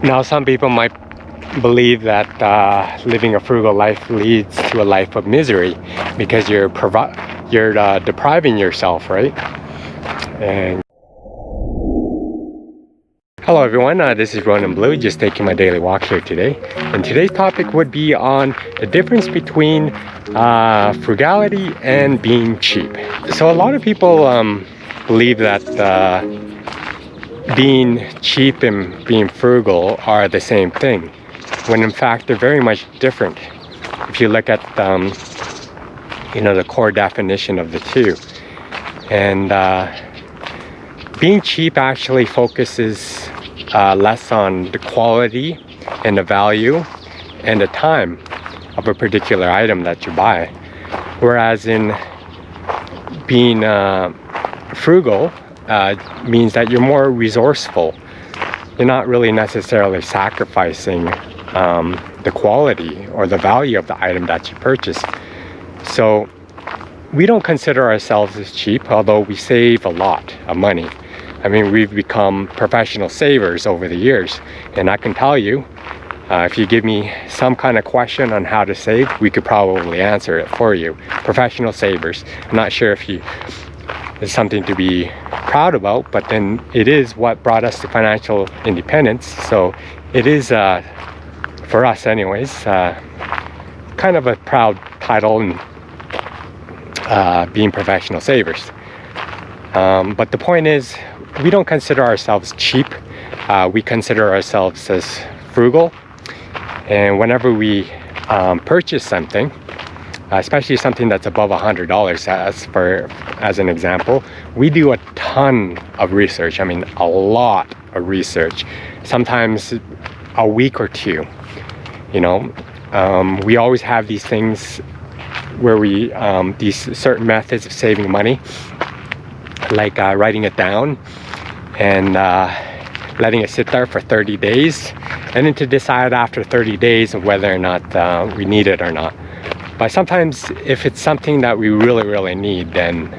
Now, some people might believe that living a frugal life leads to a life of misery because you're depriving yourself, right? And hello everyone, this is Ronan Blue, just taking my daily walk here today. And today's topic would be on the difference between frugality and being cheap. So a lot of people believe that being cheap and being frugal are the same thing, when in fact they're very much different. If you look at the core definition of the two. And being cheap actually focuses less on the quality and the value and the time of a particular item that you buy, whereas in being frugal means that you're more resourceful. You're not really necessarily sacrificing the quality or the value of the item that you purchase. So we don't consider ourselves as cheap, although we save a lot of money. I mean, we've become professional savers over the years, and I can tell you, if you give me some kind of question on how to save, we could probably answer it for you. Professional savers. I'm not sure if it's something to be proud about, but then it is what brought us to financial independence. So it is, for us anyways, kind of a proud title and being professional savers. But the point is, we don't consider ourselves cheap. We consider ourselves as frugal. And whenever we purchase something, especially something that's above $100 as an example, we do a ton of research. I mean, a lot of research, sometimes a week or two. We always have these things where we these certain methods of saving money, like writing it down and letting it sit there for 30 days, and then to decide after 30 days of whether or not we need it or not. But sometimes if it's something that we really need, then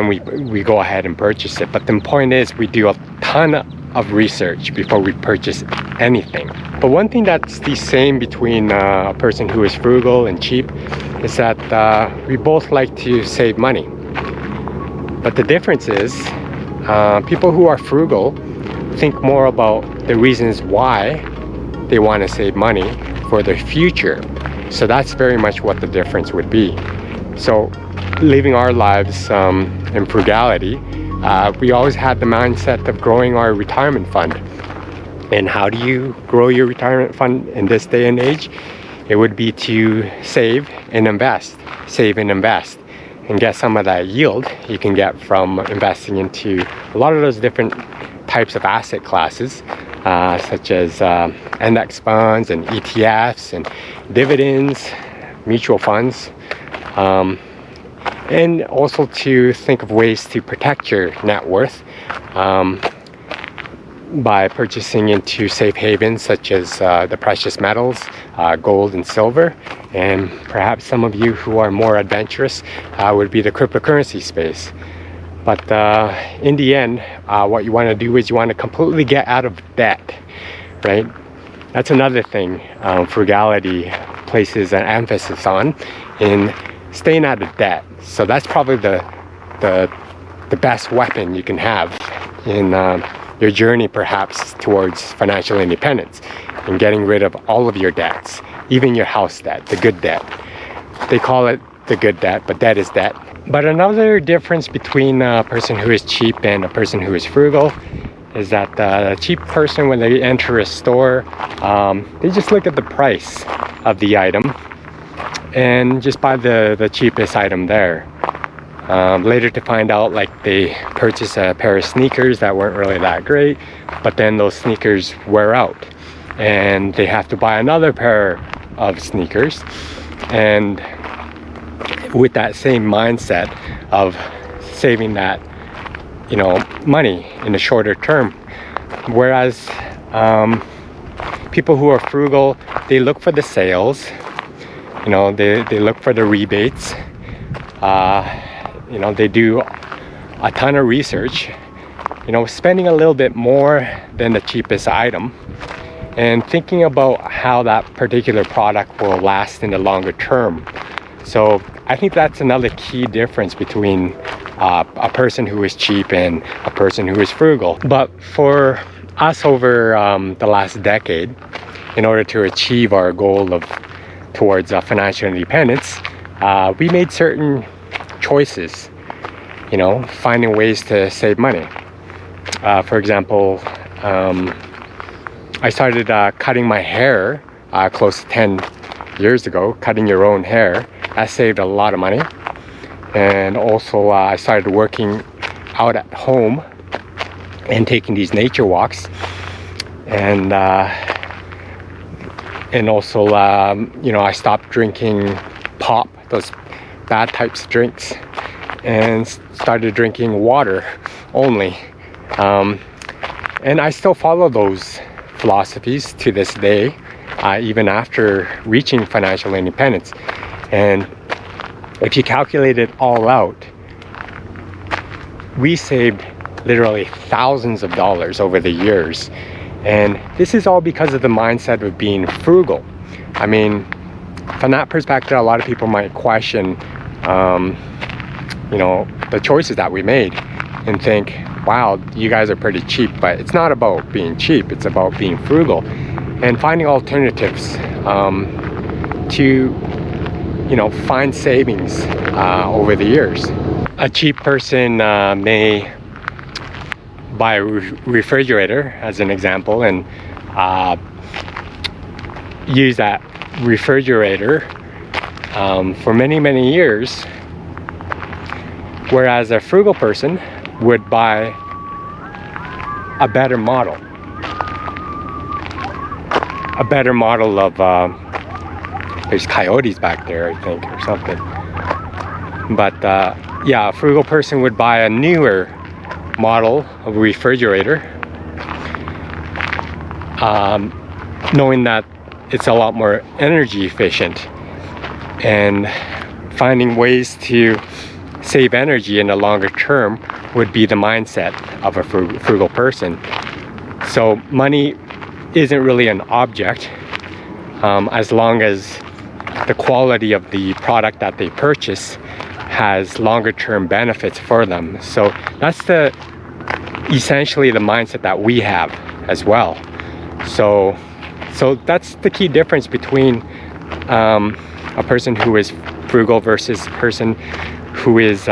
we go ahead and purchase it. But the point is, we do a ton of research before we purchase anything. But one thing that's the same between a person who is frugal and cheap is that we both like to save money. But the difference is, people who are frugal think more about the reasons why they want to save money for their future. So that's very much what the difference would be. So living our lives in frugality, we always had the mindset of growing our retirement fund. And how do you grow your retirement fund in this day and age? It would be to save and invest, and get some of that yield you can get from investing into a lot of those different types of asset classes, such as index funds and ETFs and dividends, mutual funds, and also to think of ways to protect your net worth by purchasing into safe havens such as the precious metals, gold and silver. And perhaps some of you who are more adventurous would be the cryptocurrency space. But in the end, what you want to do is you want to completely get out of debt, right? That's another thing frugality places an emphasis on, in staying out of debt. So that's probably the best weapon you can have in your journey perhaps towards financial independence, and getting rid of all of your debts, even your house debt, the good debt. They call it the good debt, but debt is debt. But another difference between a person who is cheap and a person who is frugal is that the cheap person, when they enter a store, they just look at the price of the item and just buy the cheapest item there. Later to find out, like, they purchase a pair of sneakers that weren't really that great, but then those sneakers wear out and they have to buy another pair of sneakers, and with that same mindset of saving that money in the shorter term. Whereas people who are frugal, they look for the sales, they look for the rebates, they do a ton of research spending a little bit more than the cheapest item and thinking about how that particular product will last in the longer term. So I think that's another key difference between a person who is cheap and a person who is frugal. But for us over the last decade, in order to achieve our goal towards financial independence, we made certain choices, finding ways to save money. For example, I started cutting my hair close to 10 years ago. Cutting your own hair, that saved a lot of money. And also I started working out at home and taking these nature walks, and also I stopped drinking pop, those bad types of drinks, and started drinking water only. And I still follow those philosophies to this day, even after reaching financial independence. And if you calculate it all out, we saved literally thousands of dollars over the years. And this is all because of the mindset of being frugal. I mean, from that perspective, a lot of people might question, the choices that we made and think, wow, you guys are pretty cheap. But it's not about being cheap, it's about being frugal and finding alternatives to find savings over the years. A cheap person may buy a refrigerator as an example and use that refrigerator for many years, whereas a frugal person would buy a better model of there's coyotes back there, I think, or something. But yeah, a frugal person would buy a newer model of a refrigerator, knowing that it's a lot more energy efficient, and finding ways to save energy in the longer term would be the mindset of a frugal person. So money isn't really an object, as long as the quality of the product that they purchase has longer term benefits for them. So that's essentially the mindset that we have as well. So that's the key difference between a person who is frugal versus a person who is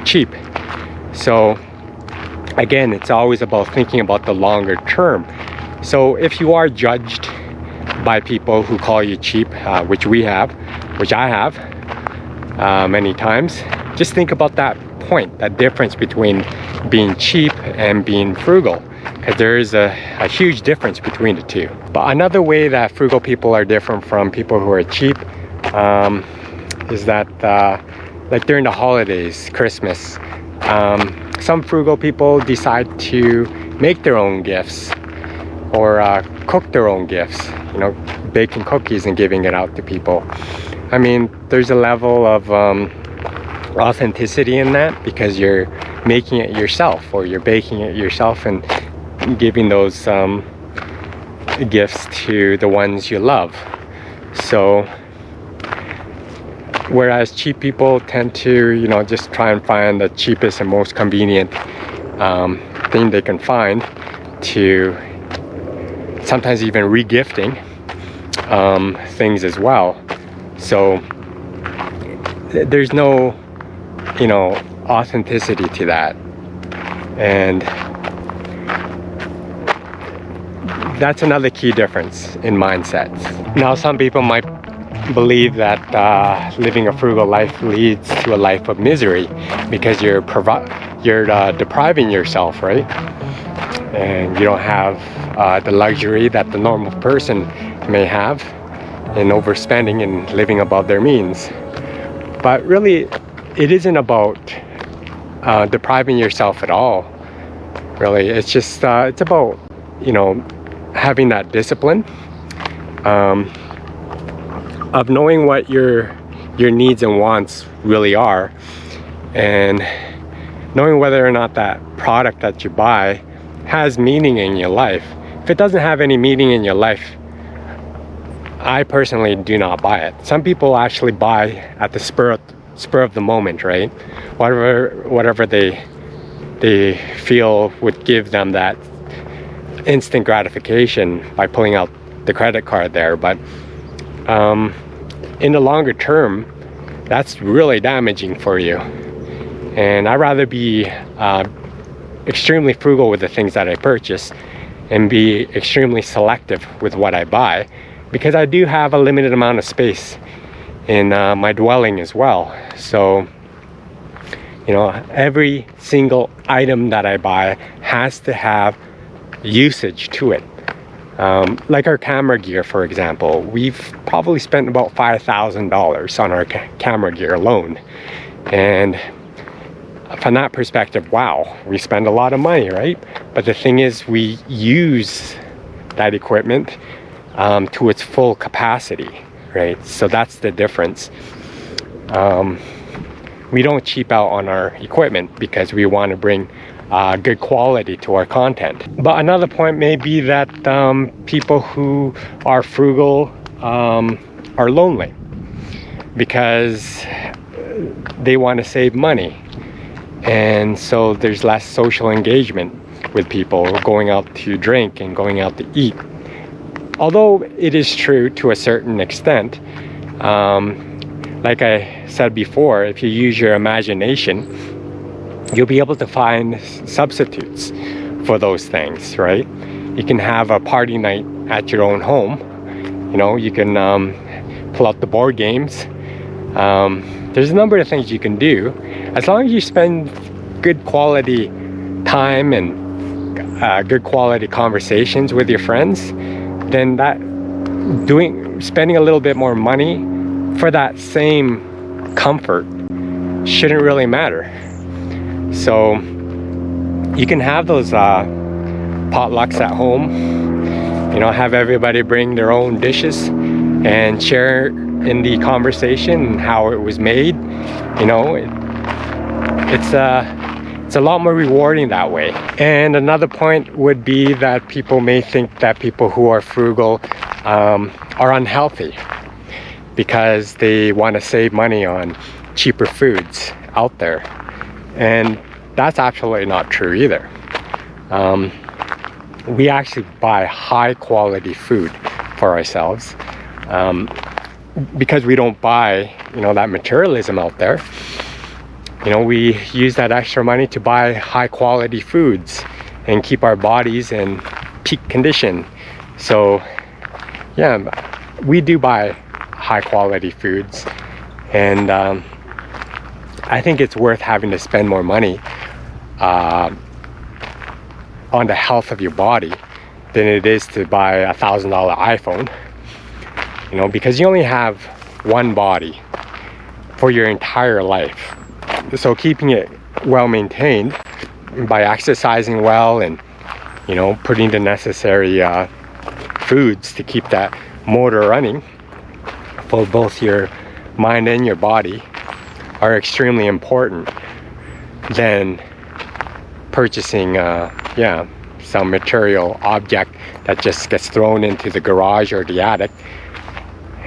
cheap. So again, it's always about thinking about the longer term. So if you are judged by people who call you cheap, which I have many times, just think about that point, that difference between being cheap and being frugal, because there is a huge difference between the two. But another way that frugal people are different from people who are cheap is that like during the holidays, Christmas, some frugal people decide to make their own gifts or cook their own gifts, baking cookies and giving it out to people. I mean, there's a level of authenticity in that, because you're making it yourself, or you're baking it yourself and giving those gifts to the ones you love. So whereas cheap people tend to just try and find the cheapest and most convenient thing they can find, to sometimes even regifting things as well. So there's no authenticity to that, and that's another key difference in mindsets. Now, some people might believe that living a frugal life leads to a life of misery, because you're depriving yourself, right? And you don't have the luxury that the normal person may have in overspending and living above their means. But really, it isn't about depriving yourself at all. Really, it's just it's about having that discipline of knowing what your needs and wants really are, and knowing whether or not that product that you buy has meaning in your life. If it doesn't have any meaning in your life, I personally do not buy it. Some people actually buy at the spur of the moment, right? Whatever they feel would give them that instant gratification by pulling out the credit card there. But in the longer term, that's really damaging for you. And I'd rather be extremely frugal with the things that I purchase and be extremely selective with what I buy, because I do have a limited amount of space in my dwelling as well. So, you know, every single item that I buy has to have usage to it. Like our camera gear, for example, we've probably spent about $5,000 on our camera gear alone. And from that perspective, wow, we spend a lot of money, right? But the thing is, we use that equipment to its full capacity, right? So that's the difference. We don't cheap out on our equipment because we want to bring good quality to our content. But another point may be that people who are frugal are lonely because they want to save money. And so there's less social engagement with people going out to drink and going out to eat. Although it is true to a certain extent, like I said before, if you use your imagination, you'll be able to find substitutes for those things, right? You can have a party night at your own home. You know, you can pull out the board games. There's a number of things you can do. As long as you spend good quality time and good quality conversations with your friends, then spending a little bit more money for that same comfort shouldn't really matter. So you can have those potlucks at home, you know, have everybody bring their own dishes and share in the conversation how it was made. You know, it's a lot more rewarding that way. And another point would be that people may think that people who are frugal are unhealthy because they want to save money on cheaper foods out there. And that's absolutely not true either. We actually buy high quality food for ourselves because we don't buy, you know, that materialism out there. You know, we use that extra money to buy high quality foods and keep our bodies in peak condition. So yeah, we do buy high quality foods, and I think it's worth having to spend more money on the health of your body than it is to buy a $1,000 iPhone. You know, because you only have one body for your entire life. So keeping it well maintained by exercising well and, you know, putting the necessary foods to keep that motor running for both your mind and your body are extremely important than purchasing some material object that just gets thrown into the garage or the attic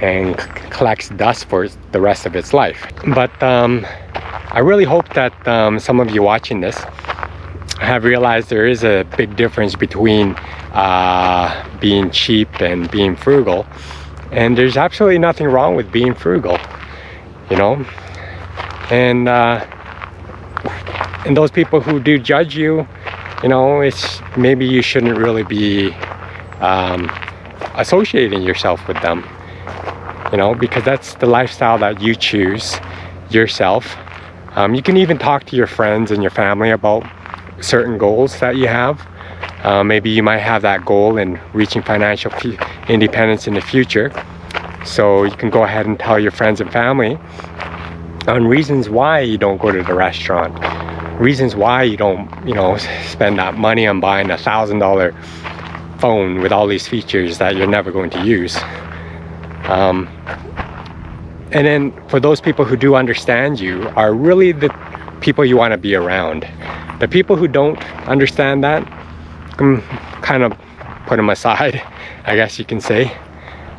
and collects dust for the rest of its life. But I really hope that some of you watching this have realized there is a big difference between being cheap and being frugal, and there's absolutely nothing wrong with being frugal, you know. And those people who do judge you, you know, it's maybe you shouldn't really be associating yourself with them, you know, because that's the lifestyle that you choose yourself. You can even talk to your friends and your family about certain goals that you have. Maybe you might have that goal in reaching financial independence in the future. So you can go ahead and tell your friends and family on reasons why you don't go to the restaurant, reasons why you don't, you know, spend that money on buying a $1,000 phone with all these features that you're never going to use. And then for those people who do understand you are really the people you want to be around. The people who don't understand that, kind of put them aside, I guess you can say.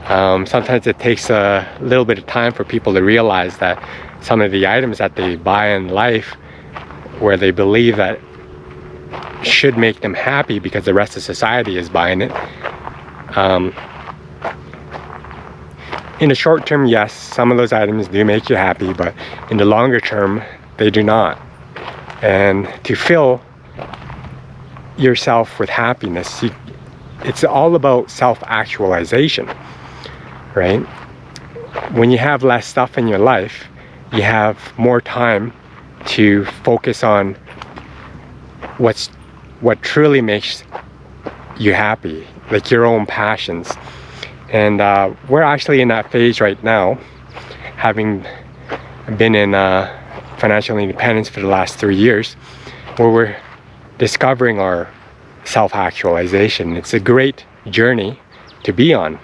Sometimes it takes a little bit of time for people to realize that some of the items that they buy in life, where they believe that should make them happy because the rest of society is buying it, in the short term, yes, some of those items do make you happy, but in the longer term, they do not. And to fill yourself with happiness, it's all about self-actualization, right? When you have less stuff in your life, you have more time to focus on what truly makes you happy, like your own passions. And we're actually in that phase right now, having been in financial independence for the last 3 years, where we're discovering our self-actualization. It's a great journey to be on,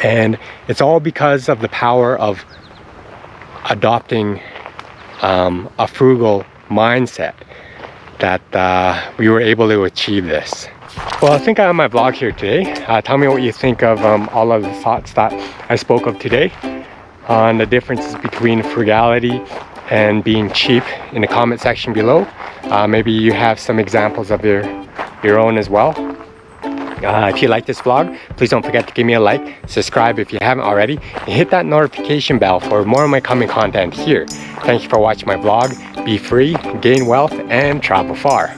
and it's all because of the power of adopting a frugal mindset that we were able to achieve this. Well, I think I have my vlog here today. Tell me what you think of all of the thoughts that I spoke of today on the differences between frugality and being cheap in the comment section below. Maybe you have some examples of your own as well. If you like this vlog, please don't forget to give me a like, subscribe if you haven't already, and hit that notification bell for more of my coming content here. Thank you for watching my vlog. Be free, gain wealth, and travel far.